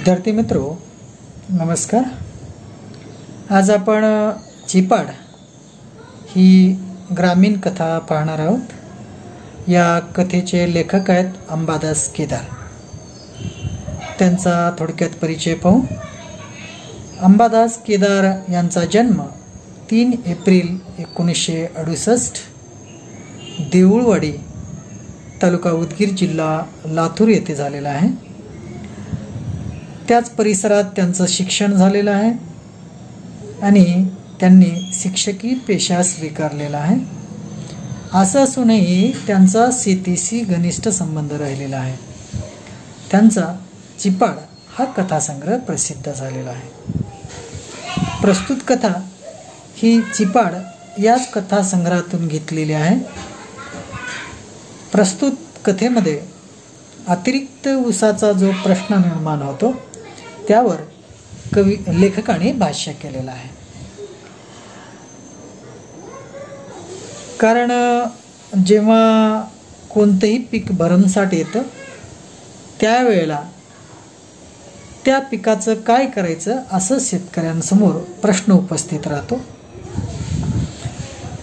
विद्यार्थी मित्रो नमस्कार। आज आपण चिपाड ही ग्रामीण कथा पाहणार आहोत। या कथेचे लेखक आहेत अंबादास केदार। त्यांचा थोडक्यात परिचय पाहू। अंबादास केदार यांचा जन्म 3 एप्रिल 1968 देऊळवाडी तालुका उदगीर जिल्हा लातूर येथे झालेला आहे। त्याच परिसरात त्यांचं शिक्षण झालेलं आहे आणि त्यांनी शिक्षकी पेशा स्वीकारलेला आहे। असं असूनही त्यांचा शेतीशी घनिष्ठ संबंध राहिलेला आहे। त्यांचा चिपाड हा कथासंग्रह प्रसिद्ध झालेला आहे। प्रस्तुत कथा ही चिपाड याच कथासंग्रहातून घेतलेली आहे। प्रस्तुत कथेमध्ये अतिरिक्त ऊसाचा जो प्रश्न निर्माण होतो त्यावर लेखकाने भाष्य केलेलं आहे। कारण जेव्हा कोणतेही पीक भरमसाठ येतं त्यावेळेला त्या पिकाचं काय करायचं असं शेतकऱ्यांसमोर प्रश्न उपस्थित राहतो।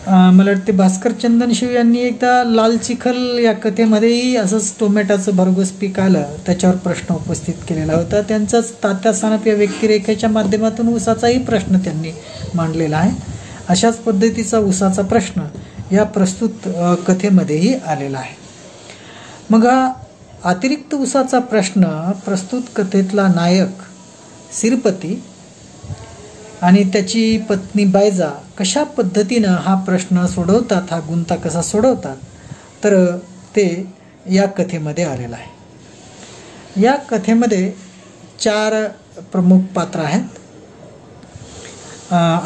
मला वाटते भास्कर चंदनशिव यांनी एकदा लाल चिखल या कथेमध्येही असंच टोमॅटोचं भरघोस पीक आलं त्याच्यावर प्रश्न उपस्थित केलेला होता। त्यांचाच तात्या सानप या व्यक्तिरेखेच्या माध्यमातून ऊसाचाही प्रश्न त्यांनी मांडलेला आहे। अशाच पद्धतीचा ऊसाचा प्रश्न या प्रस्तुत कथेमध्येही आलेला आहे। मग हा अतिरिक्त ऊसाचा प्रश्न प्रस्तुत कथेतला नायक सिरपती आणि त्याची पत्नी बायजा कशा पद्धतीनं हा प्रश्न सोडवतात, हा गुंता कसा सोडवतात, तर ते या कथेमध्ये आलेलं आहे। या कथेमध्ये 4 प्रमुख पात्र आहेत।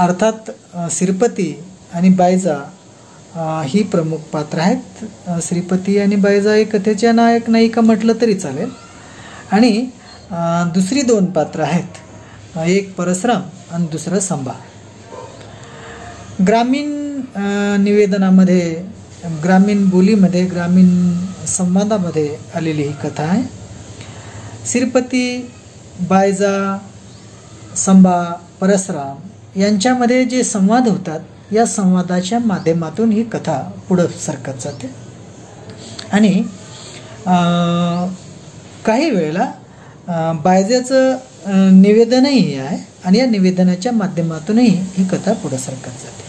अर्थात सिरपती आणि बायजा ही प्रमुख पात्र आहेत। श्रीपती आणि बायजा हे कथेच्या नायक नायिका म्हटलं तरी चालेल। आणि दुसरी 2 पात्र आहेत, एक परसराम आणि दुसरं संभा। ग्रामीण निवेदनामध्ये, ग्रामीण बोलीमध्ये, ग्रामीण संवादामध्ये आलेली ही कथा आहे। श्रीपती, बायजा, संभा, परसराम यांच्यामध्ये जे संवाद होतात या संवादाच्या माध्यमातून ही कथा पुढे सरकत जाते। आणि काही वेळेला बायजाचं निवेदनही आहे आणि या निवेदनाच्या माध्यमातूनही ही कथा पुढे सरकत जाते।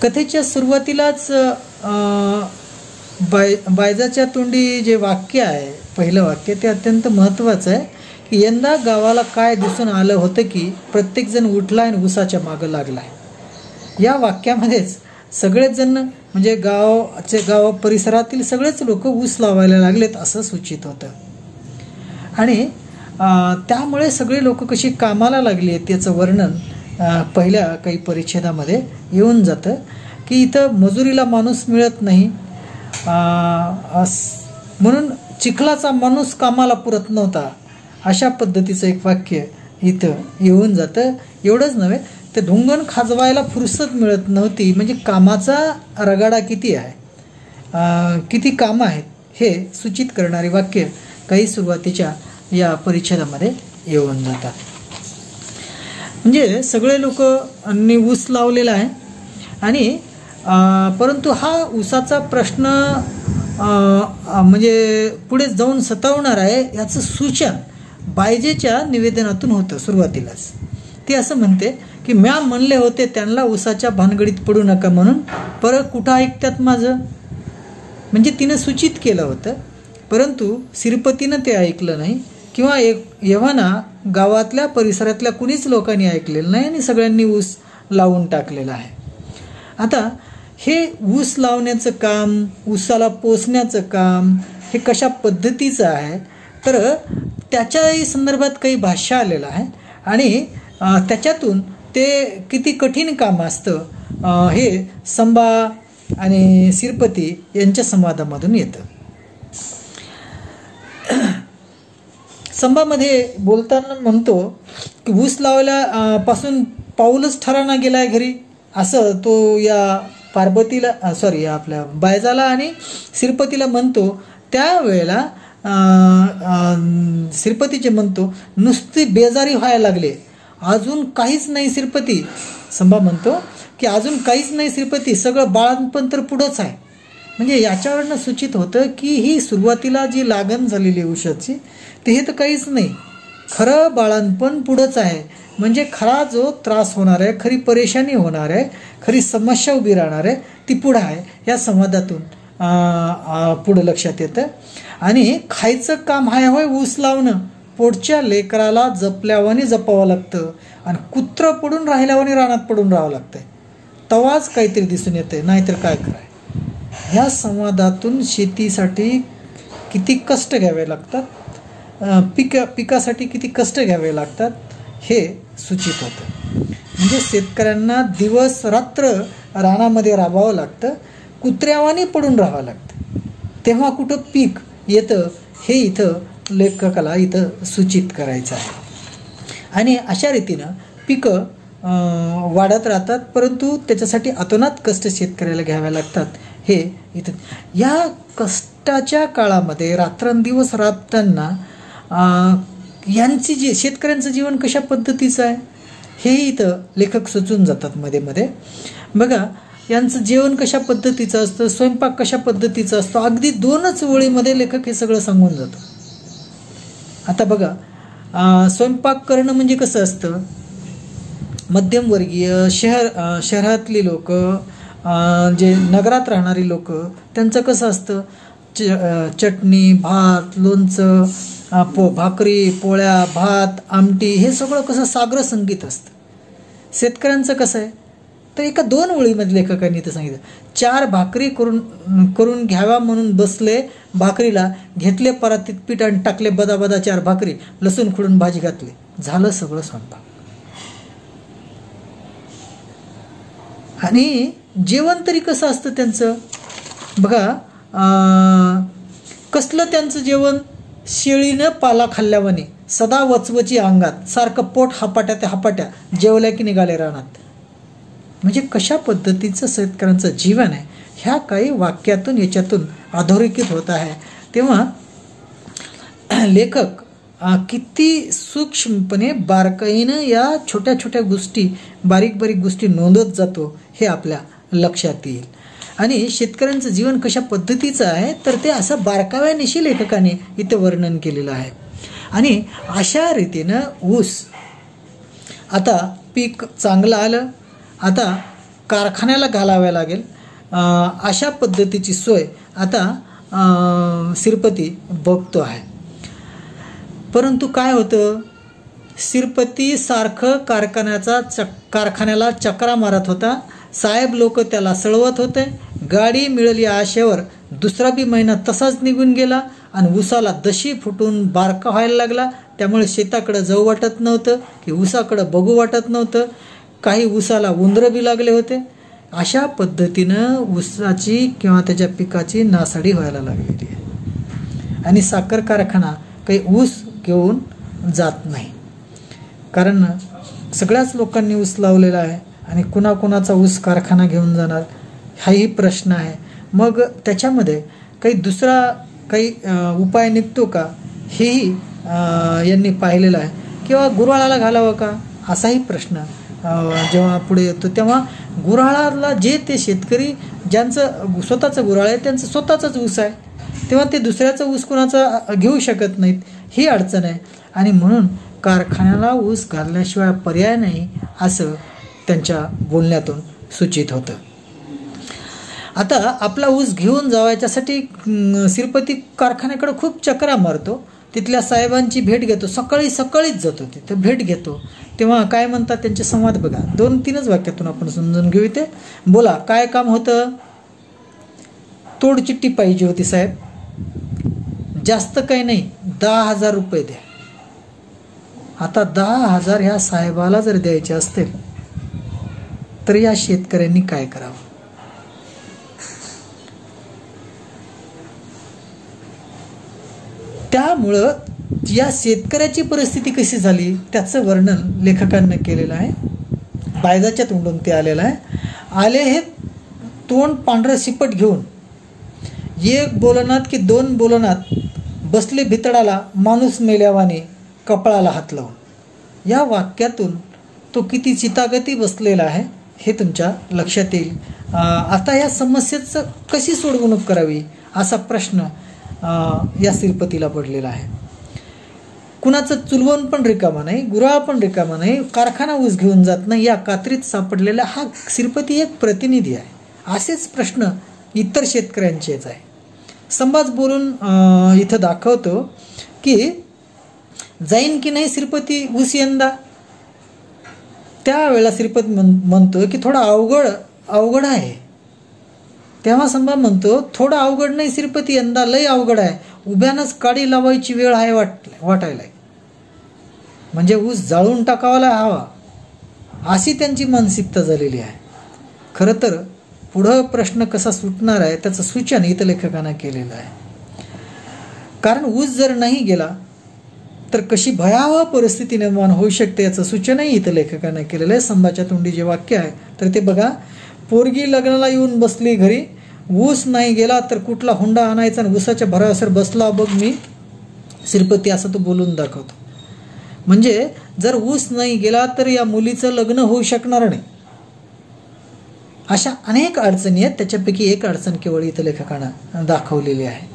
कथेच्या सुरुवातीलाच बायजाच्या तोंडी जे वाक्य आहे, पहिलं वाक्य, ते अत्यंत महत्त्वाचं आहे की यंदा गावाला काय दिसून आलं होतं की प्रत्येकजण उठला आणि ऊसाच्या मागं लागलाय। या वाक्यामध्येच सगळेच जण म्हणजे गाव परिसरातील सगळेच लोक ऊस लावायला लागलेत असं सूचित होतं। आणि त्यामुळे सगळे लोक कशी कामाला लागली आहेत त्याचं वर्णन पहिल्या काही परिच्छेदामध्ये येऊन जातं की इथं मजुरीला माणूस मिळत नाही, म्हणून चिखलाचा माणूस कामाला पुरत नव्हता, अशा पद्धतीचं एक वाक्य इथं येऊन जातं। एवढंच नव्हे, ते धुंगण खाजवायला फुरसत मिळत नव्हती, म्हणजे कामाचा रगाडा किती आहे, किती कामं आहेत हे सूचित करणारी वाक्य काही सुरुवातीच्या या परिच्छेदामध्ये येऊन जातात। म्हणजे सगळे लोकांनी ऊस लावलेला आहे आणि परंतु हा ऊसाचा प्रश्न म्हणजे पुढे जाऊन सतावणार आहे याचं सूचन बायजेच्या निवेदनातून होतं। सुरुवातीलाच ती असं म्हणते की म्या म्हणले होते त्यांना ऊसाच्या भानगडीत पडू नका म्हणून, परत कुठं ऐकतात माझं, म्हणजे तिनं सूचित केलं होतं परंतु सिरपतीनं ते ऐकलं नाही किंवा एव्हाना गावातल्या परिसरातल्या कुणीच लोकांनी ऐकलेलं नाही आणि सगळ्यांनी ऊस लावून टाकलेलं आहे। आता हे ऊस लावण्याचं काम, ऊसाला पोसण्याचं काम हे कशा पद्धतीचं आहे तर त्याच्याही संदर्भात काही भाष्य आलेलं आहे आणि त्याच्यातून ते किती कठीण काम असतं हे संभा आणि सिरपती यांच्या संवादामधून येतं। संभामध्ये बोलताना म्हणतो की ऊस लावल्या पासून पाऊलच ठराना गेलाय घरी, असं तो या आपल्या बायजाला आणि सिरपतीला म्हणतो। त्यावेळेला श्रीपतीचे म्हणतो, नुसती बेजारी व्हायला लागले, अजून काहीच नाही श्रीपती. संभा म्हणतो की अजून काहीच नाही श्रीपती, सगळं बाळंतपण तर पुढंच आहे. म्हणजे याच्यावरनं सूचित होतं की ही सुरुवातीला जी लागण झालेली उसाची ते हे तर काहीच नाही, खरं बाळंतपण पुढंच आहे. म्हणजे खरा जो त्रास होणार आहे, खरी परेशानी होणार आहे, खरी समस्या उभी राहणार आहे ती पुढं आहे. या संवादातून पुढं लक्षात येतं. आणि खायचं काम हाय होय ऊस लावणं, पोटच्या लेकराला जपल्यावानी जपावं लागतं आणि कुत्रं पडून राहिल्यावानी रानात पडून राहावं लागतंय, तवाच काहीतरी दिसून येते, नाहीतर काय कराय. ह्या संवादातून शेतीसाठी किती कष्ट घ्यावे लागतात, पिकासाठी किती कष्ट घ्यावे लागतात हे सूचित होतं. म्हणजे शेतकऱ्यांना दिवस रात्र रानामध्ये राबावं लागतं, कुत्र्यावानी पडून राहावं लागतं, तेव्हा कुठं पीक येतं हे इथं लेखकाला इथं सूचित करायचं आहे. आणि अशा रीतीनं पिकं वाढत राहतात, परंतु त्याच्यासाठी अतोनात कष्ट शेतकऱ्याला घ्यावे लागतात हे इथं. या कष्टाच्या काळामध्ये रात्रंदिवस राबताना यांची जी शेतकऱ्यांचं जीवन कशा पद्धतीचं आहे हे इथं लेखक सुचून जातात मध्ये मध्ये. बघा, यांचं जेवण कशा पद्धतीचं असतं, स्वयंपाक कशा पद्धतीचा असतो, अगदी 2च ओळीमध्ये लेखक हे सगळं सांगून जातो. आता बघा, स्वयंपाक करणं म्हणजे कसं असतं, मध्यमवर्गीय शहरातली लोक, जे नगरात राहणारी लोक, त्यांचं कसं असतं, चटणी, भात, लोणचं, भाकरी, पोळ्या, भात, आमटी हे सगळं कसं साग्र संगीत असतं. शेतकऱ्यांचं कसं आहे तर एका 2 ओळीमध्ये लेखकांनी इथं सांगितलं, 4 भाकरी करून घ्याव्या म्हणून बसले भाकरीला, घेतले परातीत पीठ आणि टाकले बदाबदा 4 भाकरी, लसूण खुडून भाजी घातली, झालं सगळं स्वयंपाक. आणि जेवण तरी कसं असतं त्यांचं बघा, कसलं त्यांचं जेवण, शेळीनं पाला खाल्ल्यावाने, सदा वचवची अंगात, सारखं पोट हापाट्या ते हापाट्या, जेवल्या की निघाले रानात. म्हणजे कशा पद्धतीचं शेतकऱ्यांचं जीवन आहे ह्या काही वाक्यातून याच्यातून अधोरेखित होत आहे. तेव्हा लेखक किती सूक्ष्मपणे बारकाईनं या छोट्या छोट्या गोष्टी, बारीक बारीक गोष्टी नोंदत जातो हे आपल्या लक्षात येईल. आणि शेतकऱ्यांचं जीवन कशा पद्धतीचं आहे तर ते असं बारकाव्यानिशी लेखकाने इथं वर्णन केलेलं आहे. आणि अशा रीतीनं ऊस, आता पीक चांगलं आलं, आता कारखान्याला घालाव्या लागेल, अशा पद्धतीची सोय आता श्रीपती बघतो आहे. परंतु काय होतं, श्रीपती सारखं कारखान्याला चक्रा मारत होता, साहेब लोक त्याला सळवत होते, गाडी मिळाली आशेवर 2रा बी महिना तसाच निघून गेला आणि ऊसाला दशी फुटून बारका व्हायला लागला. त्यामुळे शेताकडं जाऊ वाटत नव्हतं की ऊसाकडं बघू वाटत नव्हतं, काही ऊसाला उंदरं बी लागले होते. अशा पद्धतीनं ऊसाची किंवा त्याच्या पिकाची नासाडी व्हायला लागलेली आहे. आणि साखर कारखाना काही ऊस घेऊन जात नाही, कारण सगळ्याच लोकांनी ऊस लावलेला आहे आणि कुणाकुणाचा ऊस कारखाना घेऊन जाणार हाही प्रश्न आहे. मग त्याच्यामध्ये काही दुसरा काही उपाय निघतो का हेही यांनी पाहिलेलं आहे, किंवा गुऱ्हाळाला घालावं का असाही प्रश्न जेव्हा पुढे येतो. तेव्हा गुऱ्हाळाला जे ते शेतकरी ज्यांचं स्वतःचं गुऱ्हाळ आहे त्यांचं स्वतःचाच ऊस आहे, तेव्हा ते दुसऱ्याचा ऊस कुणाचा घेऊ शकत नाहीत, ही अडचण आहे. आणि म्हणून कारखान्याला ऊस घालण्याशिवाय पर्याय नाही असं त्यांच्या बोलण्यातून सूचित होतं. आता आपला ऊस घेऊन जावायच्यासाठी श्रीपती कारखान्याकडे खूप चक्रा मारतो, तिथल्या साहेबांची भेट घेतो, सकाळीच जातो तिथं भेट घेतो. तेव्हा काय म्हणतात त्यांचे संवाद बघा, 2-3च वाक्यातून आपण समजून घेऊ. इथे बोला, काय काम होतं, तोडचिट्टी पाहिजे होती साहेब, जास्त काही नाही, 10,000 रुपये द्या. आता 10,000 ह्या साहेबाला जर द्यायचे असतील तर या शेतकऱ्यांनी काय करावं. त्यामुळं या शेतकऱ्याची परिस्थिती कशी झाली त्याचं वर्णन लेखकांनी केलेलं आहे. बायजाच्या तोंडून ते आलेलं आहे. आले हे तोंड पांढरं शिपट घेऊन, एक बोलनात की 2 बोलनात बसले भितडाला माणूस मेल्यावाने कपाळाला हात लावून. या वाक्यातून तो किती चितागती बसलेला आहे हे तुमच्या लक्षात येईल. आता या समस्येचं कशी सोडवणूक करावी असा प्रश्न या श्रीपतीला पडलेला आहे. कुणाचं चुलवण पण रिकामा नाही, गुराळ पण रिकामा नाही, कारखाना ऊस घेऊन जात नाही, या कात्रीत सापडलेला हा श्रीपती एक प्रतिनिधी आहे. असेच प्रश्न इतर शेतकऱ्यांचेच आहे. संभाज बोलून इथं दाखवतो की जाईन की नाही श्रीपती ऊस यंदा. त्यावेळेला श्रीपती म्हणतो की थोडा अवघड आहे. तेव्हा संभा म्हणतो थोडं अवघड नाही श्रीपती, यंदा लय अवघड आहे, उभ्यानंच काडी लावायची वेळ आहे वाटायला. म्हणजे ऊस जाळून टाकावाला हवा अशी त्यांची मानसिकता झालेली आहे. खरं तर पुढं प्रश्न कसा सुटणार आहे त्याचं सूचन इथं लेखकानं केलेलं आहे. कारण ऊस जर नाही गेला तर कशी भयावह परिस्थिती निर्माण होऊ शकते याचं सूचनही इथं लेखकानं केलेलं आहे. संभाच्या तोंडी जे वाक्य आहे तर ते बघा. पोरगी लग्नाला येऊन बसली घरी, ऊस नाही गेला तर कुठला हुंडा आणायचा आणि ऊसाच्या भरावासर बसला बघ मी श्रीपती, असं तो बोलून दाखवतो. म्हणजे जर ऊस नाही गेला तर या मुलीचं लग्न होऊ शकणार नाही. अशा अनेक अडचणी आहेत. त्याच्यापैकी एक अडचण केवळ इथं लेखकानं दाखवलेली आहे.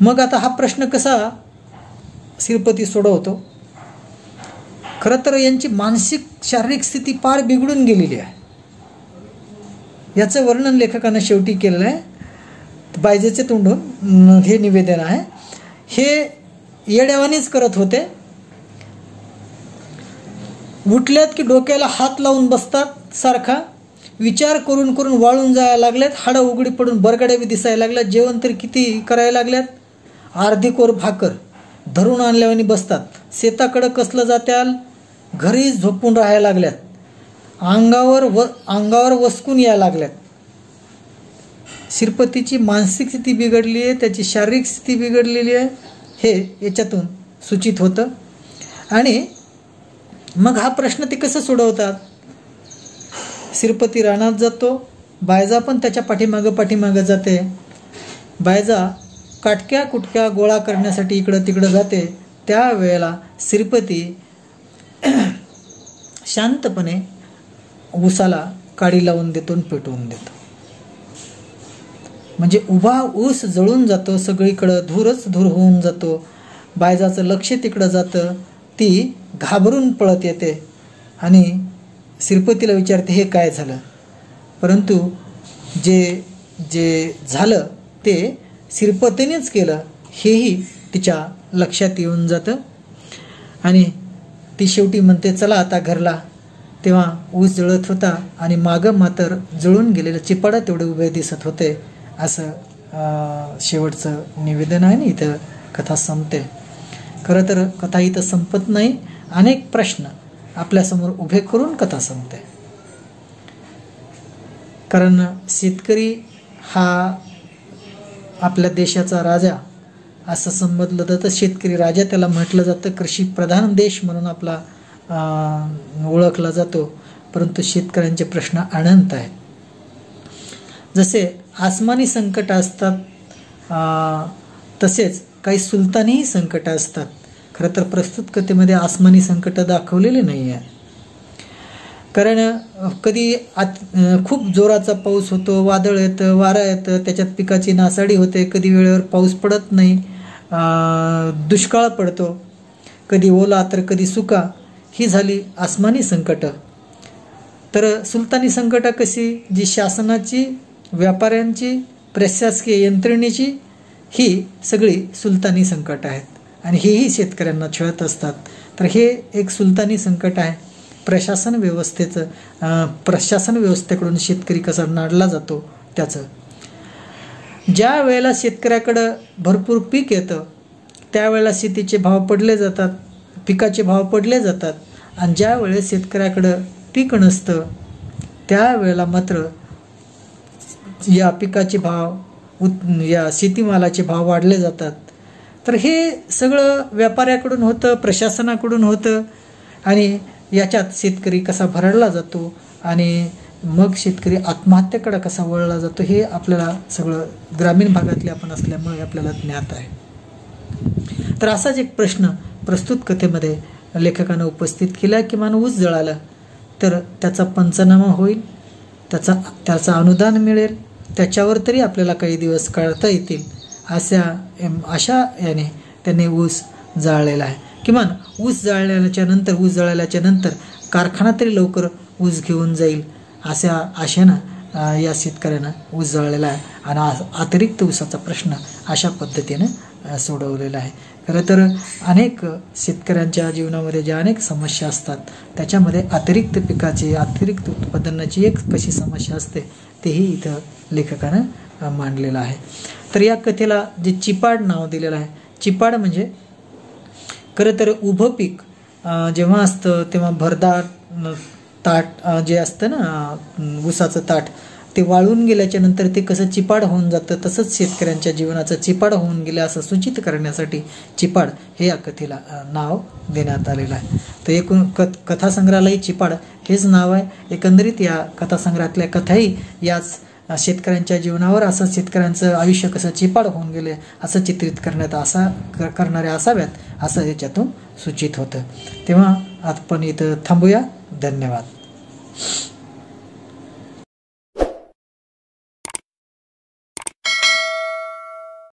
मग आता हा प्रश्न कसा श्रीपती सोडवतो? खरं तर यांची मानसिक शारीरिक स्थिती फार बिघडून गेलेली आहे. याचं वर्णन लेखकानं शेवटी केलेलं आहे. बायजेचे तोंडून हे निवेदन आहे. हे येड्यावानीच करत होते. उठल्यात की डोक्याला हात लावून बसतात सारखा, विचार करून करून वाळून जायला लागल्यात, हाडं उघडी पडून बरगड्या बी दिसायला लागल्यात, जेवण तर किती करायला लागल्यात, अर्धी कोर भाकर धरून आणल्यावानी बसतात, शेताकडं कसलं जात्याल, घरी झोपून राहायला लागल्यात, अंगावर वसकून यायला लागल्यात. श्रीपतीची मानसिक स्थिती बिघडली आहे, त्याची शारीरिक स्थिती बिघडलेली आहे हे याच्यातून सूचित होतं. आणि मग हा प्रश्न ते कसं सोडवतात? श्रीपती रानात जातो, बायजा पण त्याच्या पाठीमागं जाते. बायजा काटक्या कुटक्या गोळा करण्यासाठी इकडं तिकडं जाते. त्यावेळेला श्रीपती शांतपणे ऊसाला काडी लावून देतो आणि पेटवून देतो. म्हणजे उभा ऊस जळून जातो, सगळीकडं धूरच धूर होऊन जातो. बायजाचं लक्ष तिकडं जातं, ती घाबरून पळत येते आणि श्रीपतीला विचारते हे काय झालं. परंतु जे झालं ते श्रीपतीनेच केलं हेही तिच्या लक्षात येऊन जातं. आणि ती शेवटी म्हणते चला आता घरला. तेव्हा ऊस जळत होता आणि मागं मात्र जळून गेलेलं चिपाडं तेवढे उभे दिसत होते. असं शेवटचं निवेदन आहे ना. इथं कथा संपते. खरं तर कथा इथं संपत नाही. अनेक प्रश्न आपल्यासमोर उभे करून कथा संपते. कारण शेतकरी हा आपल्या देशाचा राजा असं संबोधलं जातं. शेतकरी राजा त्याला म्हटलं जातं. कृषी प्रधान देश म्हणून आपला ओळखला जातो. परंतु शेतकऱ्यांचे प्रश्न अनंत आहेत. जसे आसमानी संकट असतात तसेच काही सुलतानीही संकट असतात. खरं तर प्रस्तुत कथेमध्ये आसमानी संकट दाखवलेले नाही आहे. कारण कधी खूप जोराचा पाऊस होतो, वादळ येतं, वारा येतं, त्याच्यात पिकाची नासाडी होते, कधी वेळेवर पाऊस पडत नाही, दुष्काळ पडतो, कधी ओला तर कधी सुका. ही झाली आसमानी संकट. तर सुलतानी संकट कशी? जी शासनाची, व्यापाऱ्यांची, प्रशासकीय यंत्रणेची ही सगळी सुलतानी संकट आहेत. आणि हेही शेतकऱ्यांना छळत असतात. तर हे एक सुलतानी संकट आहे. प्रशासन व्यवस्थेकडून शेतकरी कसा नाडला जातो त्याचं. ज्या वेळेला शेतकऱ्याकडं भरपूर पीक येतं त्यावेळेला शेतीचे भाव पडले जातात, पिकाचे भाव पडले जातात. आणि ज्या वेळेस शेतकऱ्याकडं पीक नसतं त्यावेळेला मात्र या पिकाचे भाव, या शेतीमालाचे भाव वाढले जातात. तर हे सगळं व्यापाऱ्याकडून होतं, प्रशासनाकडून होतं. आणि याच्यात शेतकरी कसा भरडला जातो आणि मग शेतकरी आत्महत्येकडे कसा वळला जातो हे आपल्याला सगळं ग्रामीण भागातले आपण असल्यामुळे आपल्याला ज्ञात आहे. तर असाच एक प्रश्न प्रस्तुत कथेमध्ये लेखकानं उपस्थित केला की मान ऊस जळाला तर त्याचा पंचनामा होईल, त्याचा अनुदान मिळेल, त्याच्यावर तरी आपल्याला काही दिवस काढता येतील अशा याने त्यांनी ऊस जाळलेला आहे. किमान ऊस जळाल्याच्या नंतर कारखाना तरी लवकर ऊस घेऊन जाईल अशा आशेनं या शेतकऱ्यानं ऊस जळलेला आहे आणि अतिरिक्त ऊसाचा प्रश्न अशा पद्धतीनं सोडवलेला आहे. खरं तर अनेक शेतकऱ्यांच्या जीवनामध्ये ज्या अनेक समस्या असतात त्याच्यामध्ये अतिरिक्त पिकाची अतिरिक्त उत्पादनाची एक कशी समस्या असते तेही इथं लेखकानं मांडलेलं आहे. तर या कथेला जे चिपाड नाव दिलेलं आहे, चिपाड म्हणजे खरं तर उभं पीक जेव्हा असतं तेव्हा भरदार ताट जे असतं ना ऊसाचं ताट ते वाळून गेल्याच्या नंतर ते कसं चिपाड होऊन जातं तसंच शेतकऱ्यांच्या जीवनाचं चिपाड होऊन गेलं असं सूचित करण्यासाठी चिपाड हे या कथेला नाव देण्यात आलेलं आहे. तर एकूण कथासंग्रहालय चिपाड हेच नाव आहे. एकंदरीत या कथासंग्रहातल्या कथाही याच शेतकऱ्यांच्या जीवनावर असं शेतकऱ्यांचं आयुष्य कसं चिपाड होऊन गेले असं चित्रित करणाऱ्या असाव्यात असं याच्यातून सूचित होतं. तेव्हा आपण इथं थांबूया. धन्यवाद.